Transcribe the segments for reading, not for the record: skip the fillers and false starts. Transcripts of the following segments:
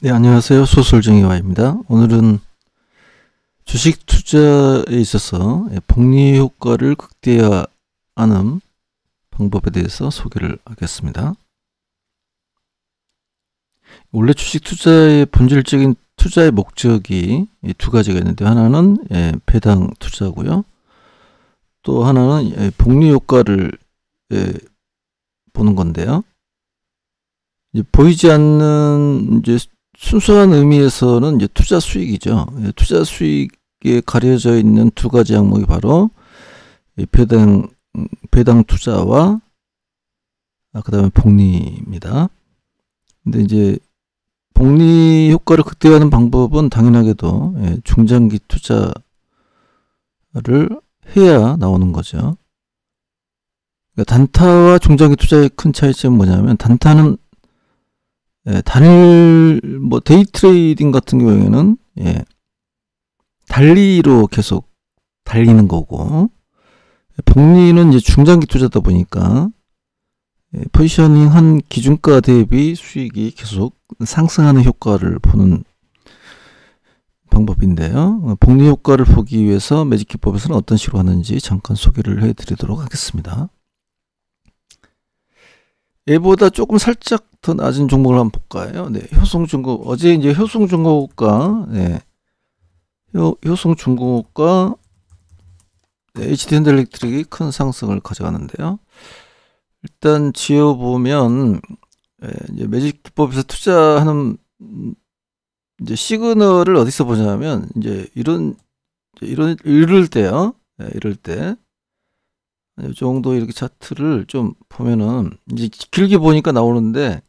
네, 안녕하세요. 소설정의와입니다. 오늘은 주식 투자에 있어서 복리 효과를 극대화하는 방법에 대해서 소개를 하겠습니다. 원래 주식 투자의 본질적인 투자의 목적이 두 가지가 있는데, 하나는 배당 투자고요. 또 하나는 복리 효과를 보는 건데요. 이제 보이지 않는 이제 순수한 의미에서는 이제 투자 수익이죠. 투자 수익에 가려져 있는 두 가지 항목이 바로 배당 투자와 그다음에 복리입니다. 근데 이제 복리 효과를 극대화하는 방법은 당연하게도 중장기 투자를 해야 나오는 거죠. 그러니까 단타와 중장기 투자의 큰 차이점은 뭐냐면, 단타는 단일 데이 트레이딩 같은 경우에는 달리로 계속 달리는 거고, 복리는 이제 중장기 투자다 보니까 포지셔닝 한 기준가 대비 수익이 계속 상승하는 효과를 보는 방법인데요. 복리 효과를 보기 위해서 매직 기법에서는 어떤 식으로 하는지 잠깐 소개를 해드리도록 하겠습니다. 얘보다 조금 살짝 더 낮은 종목을 한번 볼까요? 네, 효성중공업. 어제 이제 효성중공업과 효성중공업과 HD핸들엘렉트릭이 큰 상승을 가져가는데요. 일단 지어보면 이제 매직 기법에서 투자하는 이제 시그널을 어디서 보냐면, 이제 이럴 때요. 이럴 때. 이 정도 이렇게 차트를 좀 보면은 이제 길게 보니까 나오는데,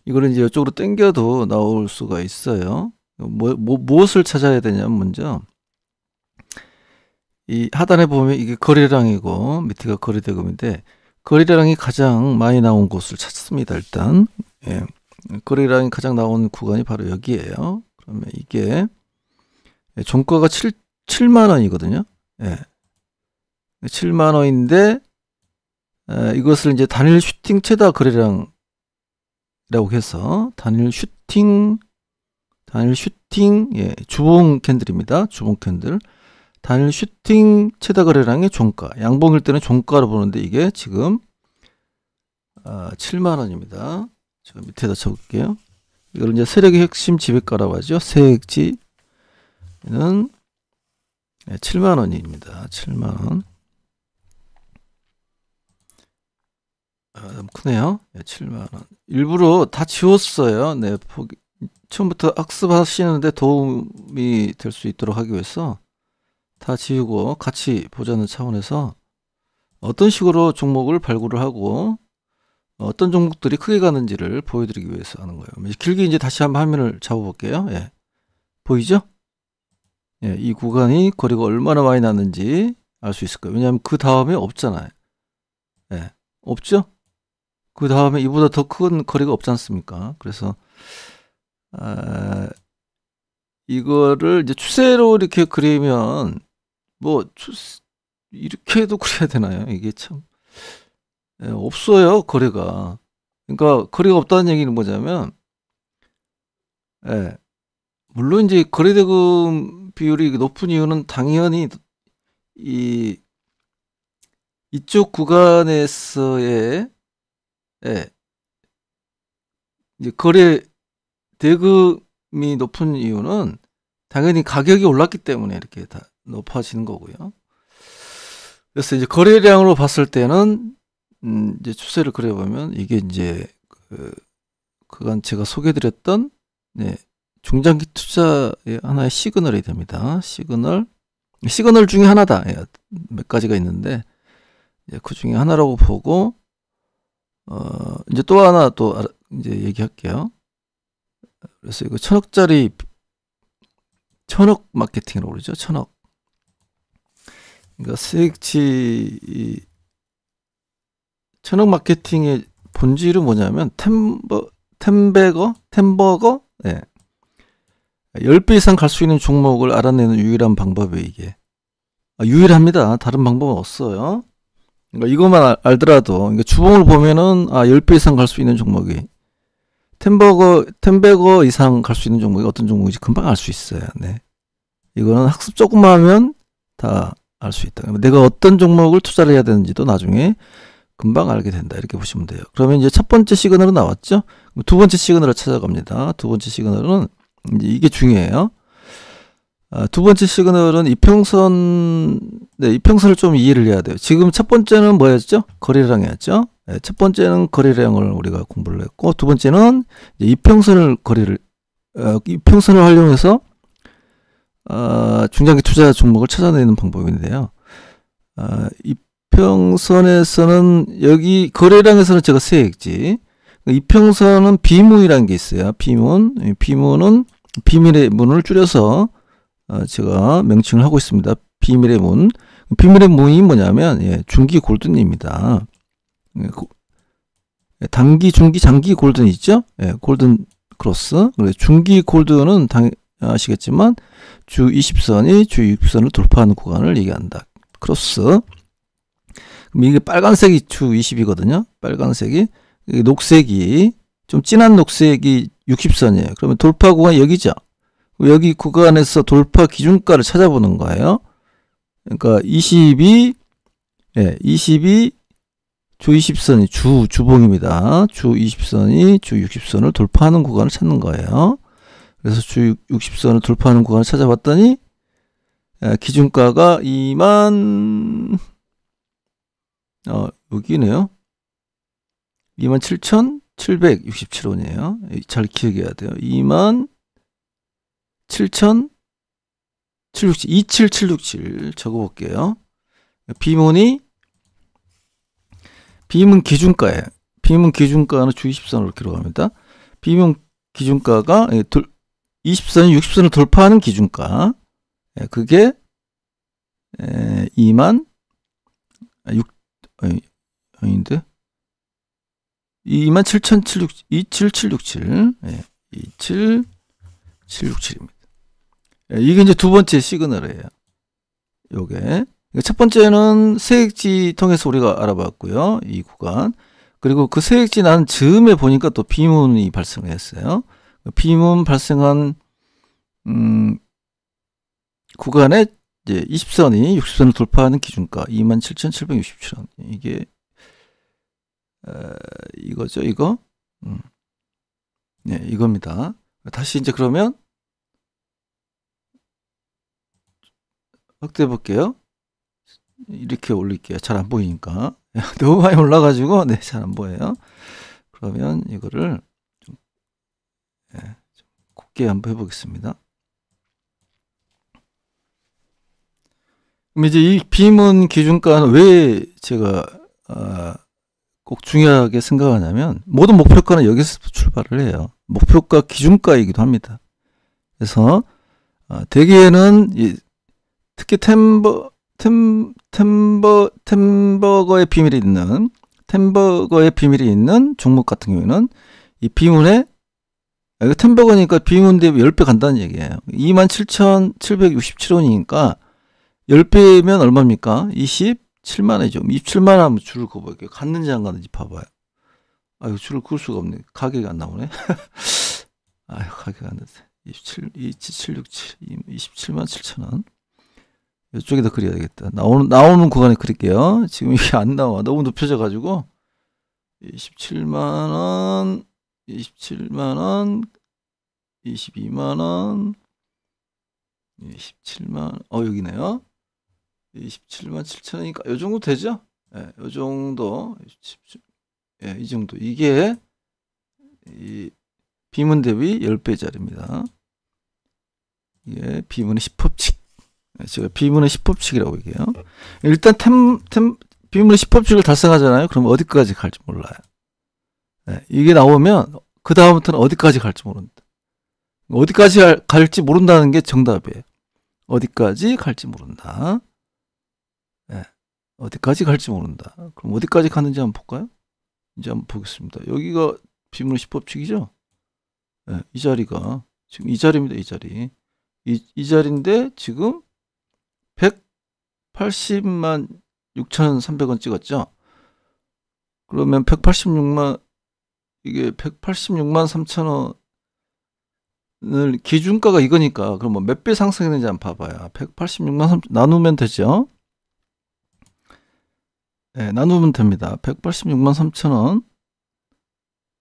이거를 이제 이쪽으로 당겨도 나올 수가 있어요. 무엇을 찾아야 되냐면, 먼저 이 하단에 보면 이게 거래량이고 밑에가 거래대금인데, 거래량이 가장 많이 나온 곳을 찾습니다. 일단 거래량이 가장 나온 구간이 바로 여기에요. 그러면 이게 종가가 7만 원이거든요. 7만 원인데 이것을 이제 단일 슈팅 최다 거래량이라고 해서 단일 슈팅 주봉 캔들입니다. 주봉 캔들. 단일 슈팅 최다 거래량의 종가, 양봉일 때는 종가로 보는데 이게 지금 7만 원입니다. 제가 밑에다 적을게요. 이걸 이제 세력의 핵심 지배가라고 하죠. 세액지는 7만 원입니다. 7만 원. 너무 크네요. 7만 원. 일부러 다 지웠어요. 네, 처음부터 학습하시는데 도움이 될 수 있도록 하기 위해서 다 지우고 같이 보자는 차원에서 어떤 식으로 종목을 발굴을 하고 어떤 종목들이 크게 가는지를 보여드리기 위해서 하는 거예요. 길게 이제 다시 한번 화면을 잡아볼게요. 보이죠? 이 구간이 거리가 얼마나 많이 났는지 알 수 있을 거예요. 왜냐하면 그 다음에 없잖아요. 없죠? 그 다음에 이보다 더 큰 거리가 없지 않습니까? 그래서 이거를 이제 추세로 이렇게 그리면 이렇게도 그려야 되나요? 이게 참 없어요, 거래가. 그러니까 거래가 없다는 얘기는 뭐냐면, 물론 이제 거래대금 비율이 높은 이유는 당연히 이쪽 구간에서의 이제 거래 대금이 높은 이유는 당연히 가격이 올랐기 때문에 이렇게 다 높아지는 거고요. 그래서 이제 거래량으로 봤을 때는 이제 추세를 그려보면 이게 이제 그간 제가 소개드렸던 중장기 투자의 하나의 시그널이 됩니다. 시그널 중에 하나다. 몇 가지가 있는데 그 중에 하나라고 보고, 이제 또 하나 이제 얘기할게요. 그래서 이거 1000억짜리 천억 마케팅이라고 그러죠. 1000억. 그러니까 세액치 1000억 마케팅의 본질은 뭐냐면 템버거 10배 이상 갈 수 있는 종목을 알아내는 유일한 방법이 이게. 유일합니다. 다른 방법은 없어요. 그러니까 이것만 알더라도, 그러니까 주봉을 보면은 10배 이상 갈 수 있는 종목이 텐버거 이상 갈 수 있는 종목이 어떤 종목인지 금방 알 수 있어요. 네. 이거는 학습 조금만 하면 다 알 수 있다. 내가 어떤 종목을 투자를 해야 되는지도 나중에 금방 알게 된다. 이렇게 보시면 돼요. 그러면 이제 첫 번째 시그널은 나왔죠? 두 번째 시그널을 찾아갑니다. 두 번째 시그널은 이제 이게 중요해요. 두 번째 시그널은 이평선, 네, 이평선을 좀 이해를 해야 돼요. 지금 첫 번째는 뭐였죠? 거래량이었죠? 네, 첫 번째는 거래량을 우리가 공부를 했고, 두 번째는 이제 이평선을 이평선을 활용해서 중장기 투자 종목을 찾아내는 방법인데요. 이평선에서는 여기 거래량에서는 제가 세액지, 이평선은 비문이라는 게 있어요. 비문은 비밀의 문을 줄여서 제가 명칭을 하고 있습니다. 비밀의 문. 비밀의 문이 뭐냐면 중기 골든입니다. 단기, 중기, 장기 골든 있죠? 골든 크로스. 중기 골든은 아시겠지만 주 20선이 주 60선을 돌파하는 구간을 얘기한다. 크로스. 그럼 이게 빨간색이 주 20이거든요. 빨간색이. 녹색이, 좀 진한 녹색이 60선이에요. 그러면 돌파 구간이 여기죠. 여기 구간에서 돌파 기준가를 찾아보는 거예요. 그러니까 22 주 20선이 주봉입니다. 주 20선이 주 60선을 돌파하는 구간을 찾는 거예요. 그래서 주 60선을 돌파하는 구간을 찾아봤더니 기준가가 27,767원이에요. 잘 기억해야 돼요. 27,767 적어볼게요. 비문 기준가예요. 비문 기준가는 주 20선으로 기록합니다. 비문 기준가가 20선이 60선을 돌파하는 기준가. 그게 27767. 27767입니다. 이게 이제 두 번째 시그널이에요. 요게. 첫 번째는 세액지 통해서 우리가 알아봤고요. 이 구간. 그리고 그 세액지 난 즈음에 보니까 또 비문이 발생을 했어요. 비문 발생한, 구간에 이제 20선이 60선을 돌파하는 기준가 27,767원. 이게, 이거죠, 이거. 네, 이겁니다. 다시 이제 그러면 확대해 볼게요. 이렇게 올릴게요. 잘 안 보이니까. 너무 많이 올라가지고, 네, 잘 안 보여요. 그러면 이거를 좀, 좀 곱게 한번 해보겠습니다. 그럼 이제 이 비문 기준가는 왜 제가, 꼭 중요하게 생각하냐면, 모든 목표가는 여기서 출발을 해요. 목표가 기준가이기도 합니다. 그래서, 대개는, 특히 템버거의 비밀이 있는 종목 같은 경우에는 이 비문에, 이거 템버거니까 비문 대비 10배 간다는 얘기예요. 27,767원이니까 10배면 얼마입니까? 27만원이죠. 27만원 하면 줄을 그어볼게요. 갔는지 안 갔는지 봐봐요. 아유, 줄을 그을 수가 없네. 가격이 안 나오네. 아유, 가격이 안 나오네. 2767, 27만 7천원. 이쪽에다 그려야 되겠다. 나오는 구간에 그릴게요. 지금 이게 안 나와. 너무 높여져가지고. 27만원, 27만원, 22만원, 27만원, 여기네요. 27만 7천원이니까, 요 정도 되죠? 예, 요 정도. 예, 이 정도. 이게, 이, 비문 대비 10배짜리입니다. 이게 비문의 10법칙. 제가 비문의 10법칙이라고 얘기해요. 일단 비문의 10법칙을 달성하잖아요. 그럼 어디까지 갈지 몰라요. 네, 이게 나오면 그 다음부터는 어디까지 갈지 모른다. 어디까지 갈지 모른다는 게 정답이에요. 어디까지 갈지 모른다. 네, 어디까지 갈지 모른다. 그럼 어디까지 가는지 한번 볼까요? 이제 한번 보겠습니다. 여기가 비문의 10법칙이죠. 네, 이 자리가 지금 이 자리입니다. 이 자리. 이 자리인데 지금 180만 6,300원 찍었죠. 그러면 186만 이게 186만 3천 원을 기준가가 이거니까 그럼 뭐 몇 배 상승했는지 한번 봐봐요. 186만 3천 나누면 되죠. 예, 나누면 됩니다. 186만 3천 원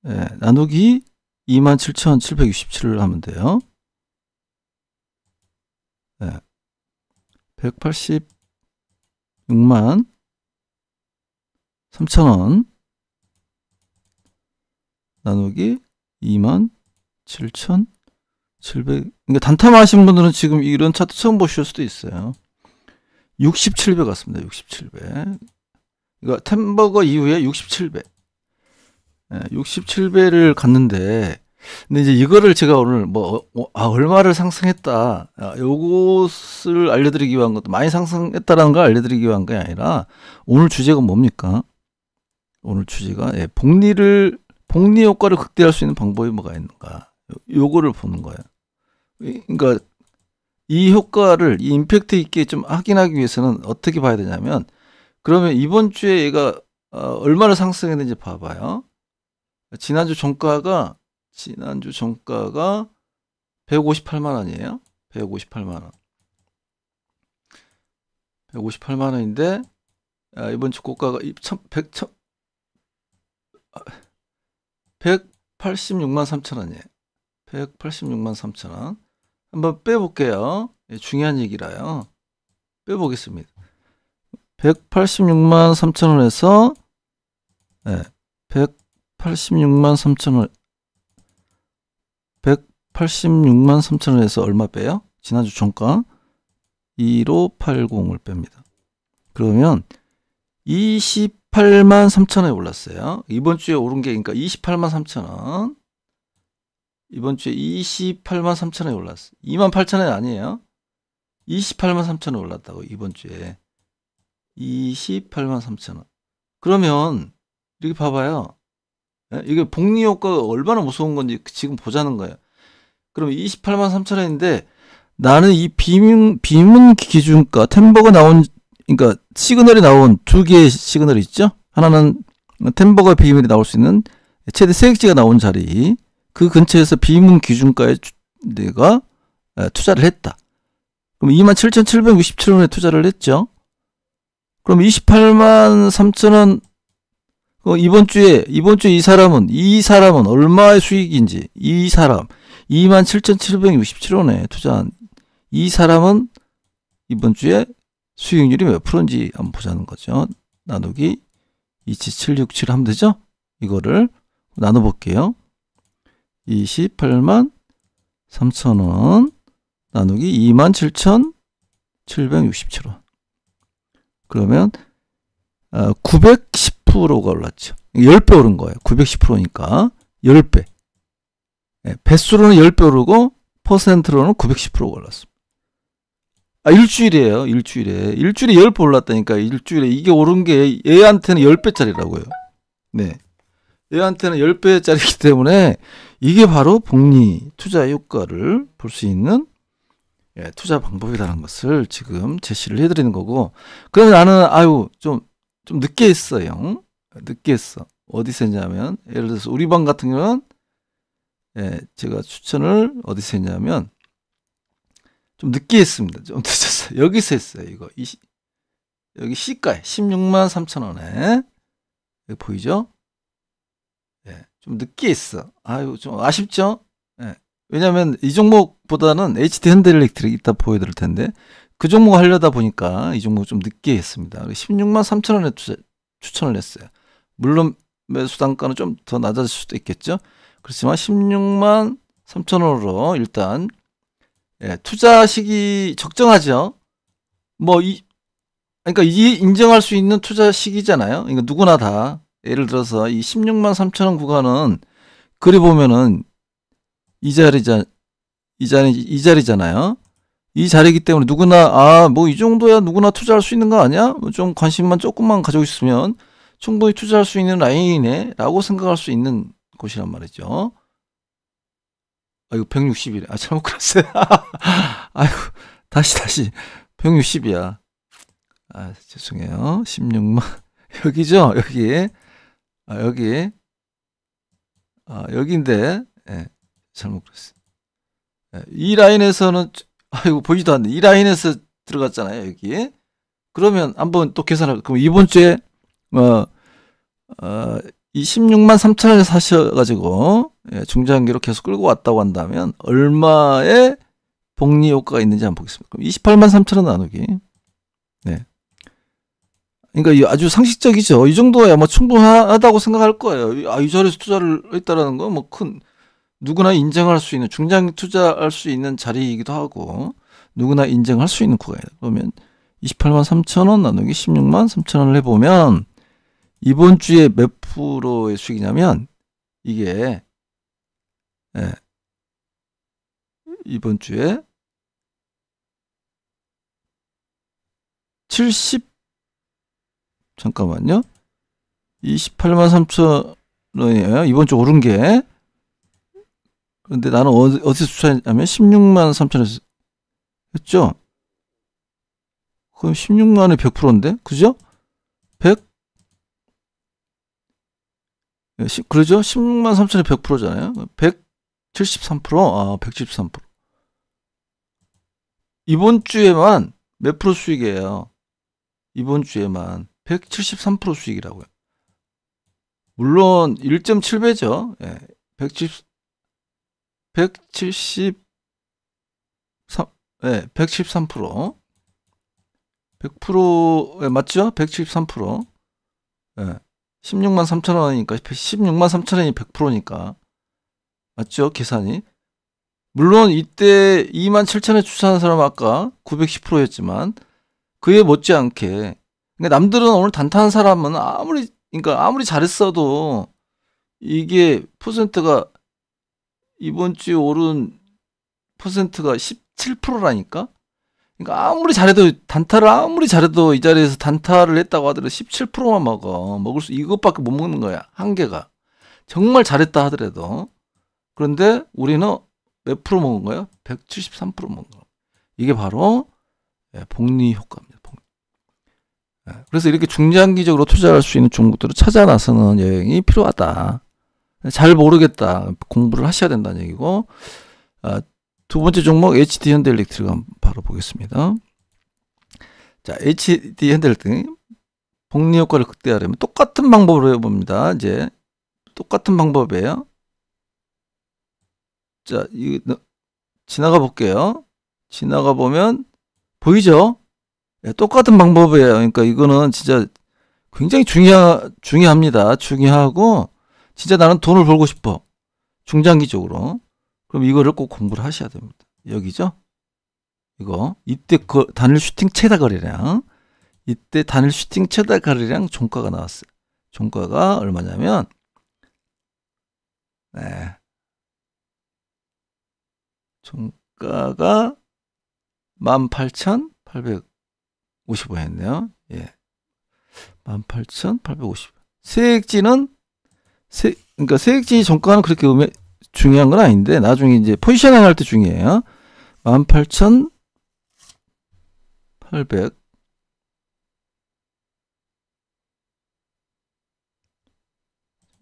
예, 나누기 27,767을 하면 돼요. 예, 186만 3천 원 나누기 27,700. 그러니까 단타하신 분들은 지금 이런 차트 처음 보실 수도 있어요. 67배 같습니다. 67배. 이거 템버거 이후에 67배. 67배를 갔는데, 근데 이제 이거를 제가 오늘 얼마를 상승했다. 요것을 알려드리기 위한 것도 많이 상승했다라는 걸 알려드리기 위한 게 아니라, 오늘 주제가 뭡니까? 오늘 주제가, 복리 효과를 극대화할 수 있는 방법이 뭐가 있는가. 요거를 보는 거예요. 그러니까, 이 효과를, 이 임팩트 있게 좀 확인하기 위해서는 어떻게 봐야 되냐면, 그러면 이번 주에 얘가 얼마를 상승했는지 봐봐요. 지난주 종가가 158만 원이에요. 158만 원. 158만 원인데 이번 주 고가가 186만 3천 원이에요. 186만 3천 원. 한번 빼볼게요. 중요한 얘기라요. 빼보겠습니다. 186만 3천 원에서 186만 3천 원 186만 3천 원에서 얼마 빼요? 지난주 종가 1580을 뺍니다. 그러면 28만 3천 원에 올랐어요. 이번 주에 오른 게 그러니까 28만 3천 원. 이번 주에 28만 3천 원에 올랐어요. 2만 8천 원이 아니에요. 28만 3천 원 올랐다고 이번 주에. 28만 3천 원. 그러면 이렇게 봐봐요. 이게 복리 효과가 얼마나 무서운 건지 지금 보자는 거예요. 그럼 28만 3천 원인데 나는 이 비문 기준가 템버가 나온 그러니까 시그널이 나온 두 개의 시그널이 있죠. 하나는 템버가 비밀이 나올 수 있는 최대 세액지가 나온 자리 그 근처에서 비문 기준가에 내가 투자를 했다. 그럼 27,767원에 투자를 했죠. 그럼 28만 3천 원 이번 주에 이 사람은 얼마의 수익인지 이 사람 27,767원에 투자한 이 사람은 이번 주에 수익률이 몇 프로인지 한번 보자는 거죠. 나누기 27767 하면 되죠. 이거를 나눠볼게요. 28만 3천원 나누기 27,767원. 그러면 910%가 올랐죠. 10배 오른 거예요. 910%니까 10배. 배수로는 10배 오르고 퍼센트로는 910%가 올랐습니다. 일주일이에요. 일주일에 10배 올랐다니까. 일주일에 이게 오른 게 얘한테는 10배짜리라고요. 네. 얘한테는 10배짜리이기 때문에 이게 바로 복리 투자 효과를 볼 수 있는 투자 방법이라는 것을 지금 제시를 해드리는 거고. 그러면 나는 좀 늦게 했어요. 늦게 했어. 어디서 했냐면 예를 들어서 우리 방 같은 경우는 제가 추천을 어디서 했냐면 좀 늦게 했습니다. 좀 늦었어요. 여기서 했어요. 이거 여기 시가에 16만 3천 원에 여기 보이죠? 좀 늦게 했어. 좀 아쉽죠? 왜냐하면 이 종목보다는 HD 현대일렉트릭 이따 보여드릴 텐데 그 종목 하려다 보니까 이 종목 좀 늦게 했습니다. 16만 3천 원에 추천을 했어요. 물론 매수 단가는 좀 더 낮아질 수도 있겠죠. 그렇지만 16만 3천 원으로 일단 투자 시기 적정하죠. 그러니까 이 인정할 수 있는 투자 시기잖아요. 그러니까 누구나 다 예를 들어서 이 16만 3천 원 구간은 그리 보면은 이 자리잖아요. 이 자리이기 때문에 누구나 이 정도야 누구나 투자할 수 있는 거 아니야? 좀 관심만 조금만 가지고 있으면 충분히 투자할 수 있는 라인이네 라고 생각할 수 있는 곳이란 말이죠. 이거 160이래. 잘못 그렸어요. 아이고 다시 160이야. 죄송해요. 16만 여기죠? 여기 여기인데, 예, 잘못 그랬어요. 예, 이 라인에서는, 이거 보이지도 않네. 이 라인에서 들어갔잖아요, 여기. 그러면 한번 또 계산을, 그럼 이번 주에, 어, 이 16만 3천 원에 사셔가지고, 예, 중장기로 계속 끌고 왔다고 한다면, 얼마의 복리 효과가 있는지 한번 보겠습니다. 그럼 28만 3천 원 나누기. 네. 그러니까 아주 상식적이죠. 이 정도야 뭐 충분하다고 생각할 거예요. 이 자리에서 투자를 했다라는 건 뭐 누구나 인정할 수 있는, 중장기 투자할 수 있는 자리이기도 하고, 누구나 인정할 수 있는 구간이다. 그러면 28만 3천 원 나누기 16만 3천 원을 해보면, 이번 주에 몇 프로의 수익이냐면, 이게, 예, 이번 주에 70, 잠깐만요. 28만 3천 원이에요. 이번 주 오른 게. 그런데 나는 어디서 투자했냐면 16만 3천 원에서 했죠? 그럼 16만에 100%인데? 그죠? 100? 그러죠? 16만 3천에 100%잖아요. 173%? 173%. 이번 주에만 몇 프로 수익이에요? 이번 주에만 173% 수익이라고요. 물론 1.7배죠. 예. 173, 예, 113%. 100%에 맞죠? 173%. 예. 16만 3천 원이니까 16만 3천 원이 100%니까. 맞죠? 계산이. 물론 이때 2만 7천에 투자한 사람 아까 910%였지만 그에 못지않게, 그러니까 남들은 오늘 단타한 사람은 아무리 잘했어도 이게 퍼센트가 이번 주에 오른 퍼센트가 17%라니까. 그러니까 아무리 잘해도 이 자리에서 단타를 했다고 하더라도 17%만 먹을 수, 이것밖에 못 먹는 거야. 한계가. 정말 잘했다 하더라도. 그런데 우리는 몇 프로 먹은 거예요? 173% 먹은 거. 이게 바로 복리 효과입니다. 그래서 이렇게 중장기적으로 투자할 수 있는 종목들을 찾아 나서는 여행이 필요하다. 잘 모르겠다. 공부를 하셔야 된다는 얘기고. 두 번째 종목 HD 현대일렉트릭 한번 바로 보겠습니다. 자, HD 현대일렉트릭 복리 효과를 극대화하려면 똑같은 방법으로 해봅니다. 이제 똑같은 방법이에요. 자, 지나가 볼게요. 지나가 보면 보이죠? 네, 똑같은 방법이에요. 그러니까 이거는 진짜 굉장히 중요합니다. 중요하고, 진짜 나는 돈을 벌고 싶어. 중장기적으로. 그럼 이거를 꼭 공부를 하셔야 됩니다. 여기죠? 이거. 이때 단일 슈팅 최다 거래량. 이때 단일 슈팅 최다 거래량 종가가 나왔어요. 종가가 얼마냐면, 네. 종가가 18,850원이었네요. 예. 18,850원. 그러니까 세액지 종가는 그렇게 중요한 건 아닌데, 나중에 이제 포지셔닝 할 때 중요해요. 18,800.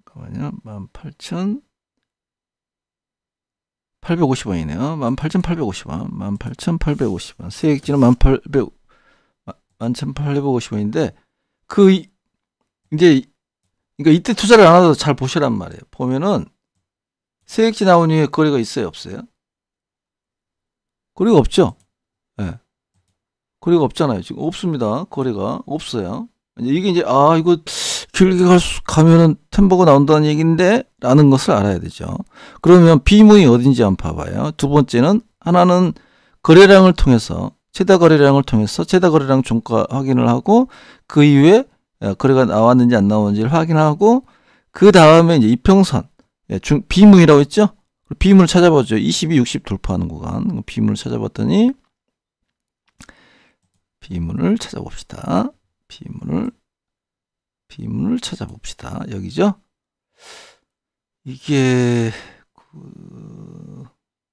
잠깐만요. 18,850원이네요. 18,850원. 18,850원. 세액지는 11,850원인데, 이제, 그러니까 이때 투자를 안 하도 잘 보시란 말이에요. 보면은, 세액지 나온 이후에 거래가 있어요, 없어요? 거래가 없죠? 예. 네. 거래가 없잖아요. 지금 없습니다. 거래가 없어요. 이게 이제, 이거 길게 가면은 템버가 나온다는 얘기인데, 라는 것을 알아야 되죠. 그러면 비문이 어딘지 한번 봐봐요. 두 번째는, 하나는 거래량을 통해서, 최다 거래량 종가 확인을 하고, 그 이후에 거래가 나왔는지 안 나왔는지를 확인하고, 그 다음에 이제 이평선, 비문이라고 했죠? 비문을 찾아보죠. 22, 60 돌파하는 구간. 비문을 찾아봤더니, 비문을 찾아봅시다. 비문을 찾아봅시다. 여기죠? 이게,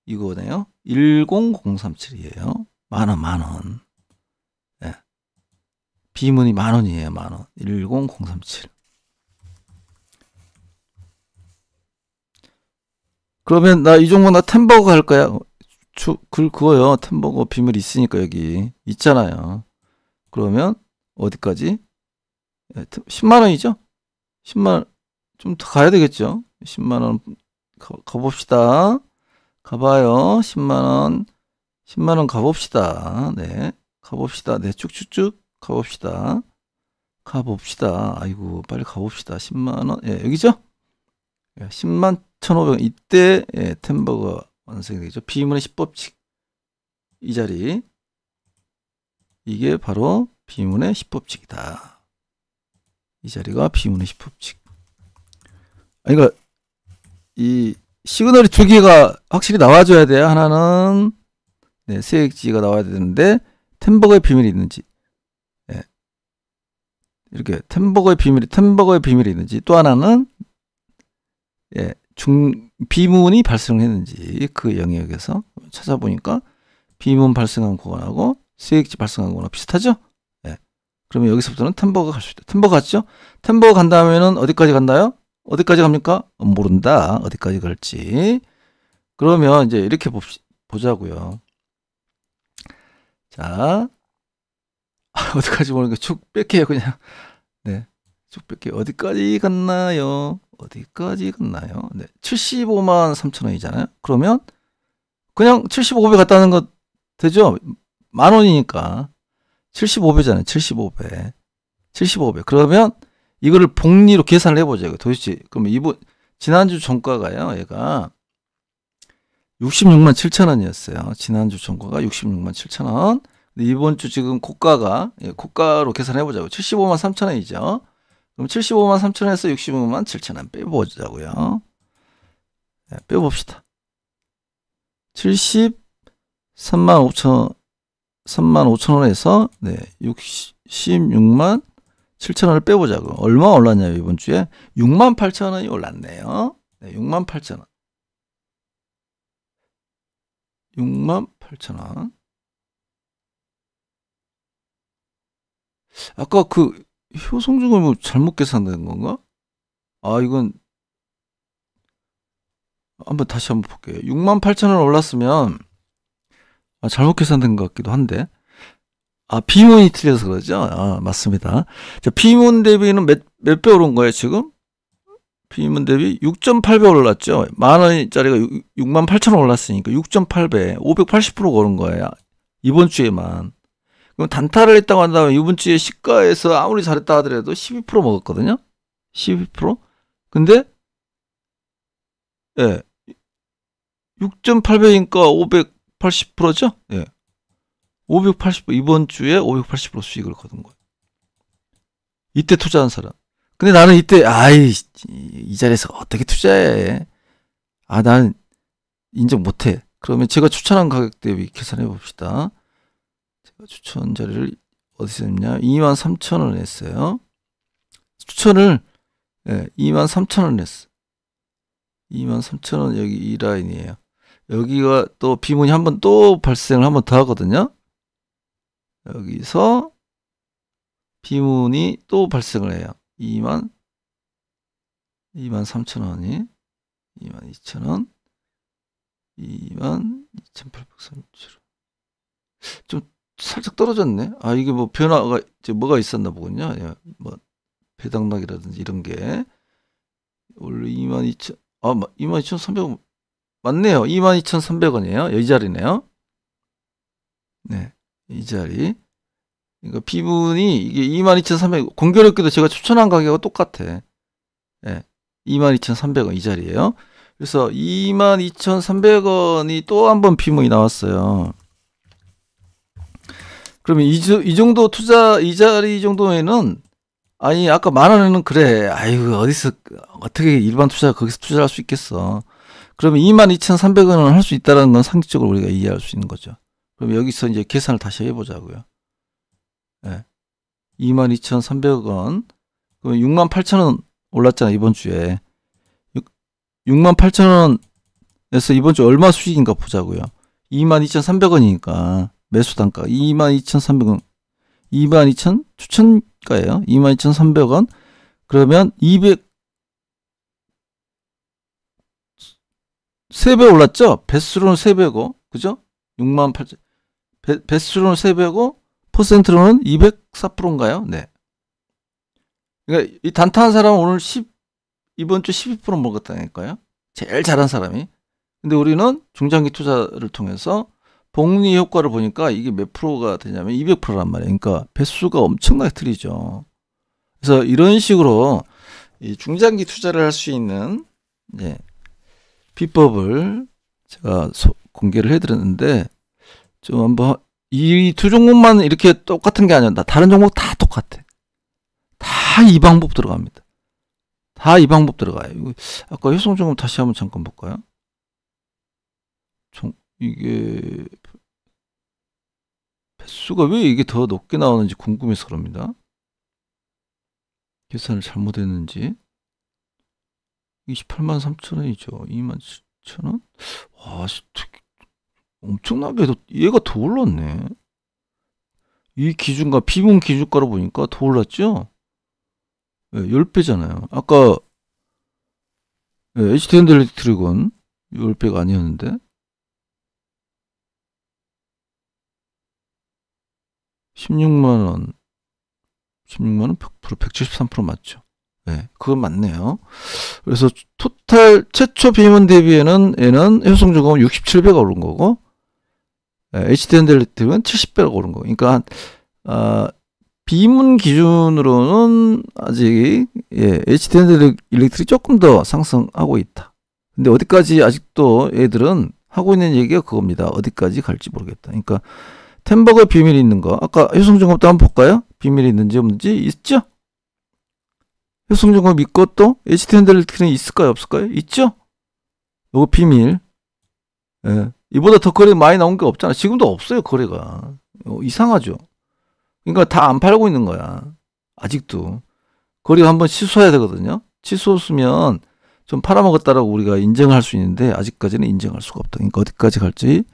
이거네요. 10037이에요. 만원. 예. 비문이 만원이에요, 만원. 10037. 그러면 나 이 종목 나 템버거 갈 거야. 그거요. 템버거 비밀 있으니까 여기 있잖아요. 그러면 어디까지? 10만 원이죠? 10만 원 좀 더 가야 되겠죠? 10만 원 가봅시다. 가봐요. 10만 원. 10만 원 가봅시다. 네. 가봅시다. 네. 쭉쭉쭉 가봅시다. 가봅시다. 아이고, 빨리 가봅시다. 10만 원. 예, 여기죠? 예, 10만 1,500원. 이때 예, 템버거 완성이 되죠. 비문의 10법칙. 이 자리. 이게 바로 비문의 10법칙이다. 이 자리가 비문의 10법칙. 그러니까 이 시그널이 두 개가 확실히 나와줘야 돼요. 하나는 네, 세액지가 나와야 되는데 템버거의 비밀이 있는지, 네. 이렇게 템버거의 비밀이 있는지, 또 하나는 예, 비문이 발생했는지 그 영역에서 찾아보니까 비문 발생한 구간하고 세액지 발생한 구간하고 비슷하죠? 예. 그러면 여기서부터는 템버거 갈 수 있다. 템버거 갔죠? 템버거 간 다음에는 어디까지 갔나요? 어디까지 갑니까? 모른다. 어디까지 갈지. 그러면 이제 이렇게 보자고요. 자, 어디까지 보는 게 쭉 뺄게요, 그냥. 네, 쭉 뺄게요. 어디까지 갔나요? 어디까지 갔나요? 네, 75만 3천 원이잖아요. 그러면 그냥 75배 갔다는 거 되죠? 만 원이니까 75배잖아요. 75배. 75배. 그러면 이거를 복리로 계산을 해보죠. 도대체 그러면 지난주 종가가요. 얘가 66만 7천 원이었어요. 지난주 종가가 66만 7천 원. 근데 이번 주 지금 고가가 고가로 계산해 보자고. 75만 3천 원이죠. 그럼 75만 3천 원에서 66만 7천 원 빼보자고요. 네, 빼봅시다. 73만 5천 원에서 네, 66만 7천 원을 빼보자고. 얼마 올랐냐요, 이번 주에? 6만 8천 원이 올랐네요. 네, 6만 8천 원. 6만 8천 원. 아까 그 효성중을 뭐 잘못 계산된 건가? 아, 이건 다시 한번 볼게요. 6만 8천 원 올랐으면 잘못 계산된 것 같기도 한데. 비문이 틀려서 그러죠? 맞습니다. 자, 비문 대비는 몇 배 오른 거예요, 지금? 비문 대비 6.8배 올랐죠? 만 원짜리가 6만 8천 원 올랐으니까 6.8배, 580% 오른 거예요. 이번 주에만. 그럼 단타를 했다고 한다면 이번 주에 시가에서 아무리 잘했다 하더라도 12% 먹었거든요? 12%? 근데, 예. 6.8배니까 580%죠? 예. 580%, 이번 주에 580% 수익을 거둔 거예요. 이때 투자한 사람. 근데 나는 이때, 이 자리에서 어떻게 투자해? 나는 인정 못해. 그러면 제가 추천한 가격 대비 계산해 봅시다. 제가 추천 자리를 어디서 했냐? 23,000원 했어요. 추천을, 23,000원 했어. 23,000원 여기 이 라인이에요. 여기가 또 비문이 또 발생을 한 번 더 하거든요. 여기서 비문이 또 발생을 해요. 23,000원이 22,000원 22,837원. 좀 살짝 떨어졌네. 이게 뭐 변화가 이제 뭐가 있었나 보군요. 뭐 배당락이라든지 이런 게 원래 22,300원 맞네요. 22,300원이에요. 이 자리네요. 네, 이 자리. 그러니까 비문이 이게 22,300원. 공교롭게도 제가 추천한 가격과 똑같아. 22,300원 이 자리예요. 그래서 22,300원이 또 한 번 비문이 나왔어요. 그러면 이 정도 투자, 이 자리 정도에는 아까 만 원에는 그래. 어디서 어떻게 일반 투자 거기서 투자할 수 있겠어. 그러면 22,300원은 할 수 있다는 건 상식적으로 우리가 이해할 수 있는 거죠. 그럼 여기서 이제 계산을 다시 해보자고요. 22,300원. 그럼 68,000원 올랐잖아, 이번 주에. 68,000원에서 이번 주 얼마 수익인가 보자고요. 22,300원이니까 매수 단가 22,300원. 22,000 추천가예요. 22,300원. 그러면 3배 올랐죠? 배수로는 3배고, 그죠? 6만 8천. 배수로는 3배고, 퍼센트로는 204%인가요? 네. 그러니까 이 단타한 사람은 오늘 이번 주 12% 먹었다니까요. 제일 잘한 사람이. 근데 우리는 중장기 투자를 통해서 복리 효과를 보니까 이게 몇 프로가 되냐면 200%란 말이에요. 그러니까 배수가 엄청나게 틀리죠. 그래서 이런 식으로 이 중장기 투자를 할 수 있는 비법을 제가 공개를 해드렸는데, 좀 한번 이 두 종목만 이렇게 똑같은 게 아니라 다른 종목 다 똑같아. 다 이 방법 들어갑니다. 다 이 방법 들어가요. 아까 효성종목 다시 한번 잠깐 볼까요? 이게 배수가 왜 이게 더 높게 나오는지 궁금해서 그럽니다. 계산을 잘못했는지. 28만 3천원이죠. 2만 7천원? 와, 엄청나게 얘가 더 올랐네. 이 기준가, 비문 기준가로 보니까 더 올랐죠? 네, 10배잖아요. 아까 HD엔드일렉트릭은 10배가 아니었는데 16만원 100%, 173% 맞죠? 네, 그건 맞네요. 그래서 토탈 최초 비문 대비에는 얘는 효성중공은 67배가 오른 거고, HD엔드일렉트릭은 70배가 오른 거고. 그러니까 비문 기준으로는 아직 HD엔드일렉트릭이 조금 더 상승하고 있다. 근데 어디까지 아직도 애들은 하고 있는 얘기가 그겁니다. 어디까지 갈지 모르겠다. 그러니까 템버거의 비밀이 있는 거. 아까 효성중공업도 한번 볼까요? 비밀이 있는지 없는지 있죠? 효성중공업 있고 또 HD엔드일렉트릭이 있을까요? 없을까요? 있죠? 요거 비밀. 이보다 더 거래 많이 나온 게 없잖아. 지금도 없어요, 거래가. 이상하죠? 그러니까 다 안 팔고 있는 거야. 아직도. 거래가 한번 취소해야 되거든요. 취소했으면 좀 팔아먹었다라고 우리가 인정할 수 있는데 아직까지는 인정할 수가 없다. 그러니까 어디까지 갈지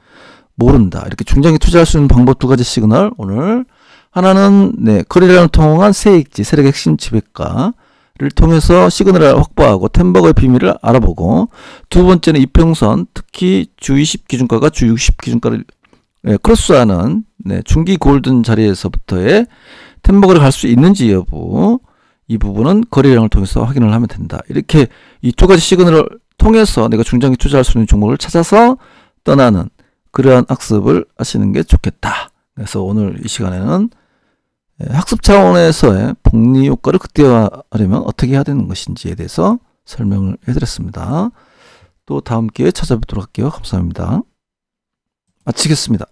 모른다. 이렇게 중장기 투자할 수 있는 방법 두 가지 시그널. 오늘 하나는 거래량을 통한 세액지, 세력 핵심 지배가를 통해서 시그널을 확보하고 템버거의 비밀을 알아보고, 두 번째는 이평선, 특히 주 20 기준가가 주 60 기준가를 크로스하는 중기 골든 자리에서부터의 템버거를 갈 수 있는지 여부, 이 부분은 거래량을 통해서 확인을 하면 된다. 이렇게 이 두 가지 시그널을 통해서 내가 중장기 투자할 수 있는 종목을 찾아서 떠나는 그러한 학습을 하시는 게 좋겠다. 그래서 오늘 이 시간에는 학습 차원에서의 복리 효과를 극대화하려면 어떻게 해야 되는 것인지에 대해서 설명을 해드렸습니다. 또 다음 기회에 찾아뵙도록 할게요. 감사합니다. 마치겠습니다.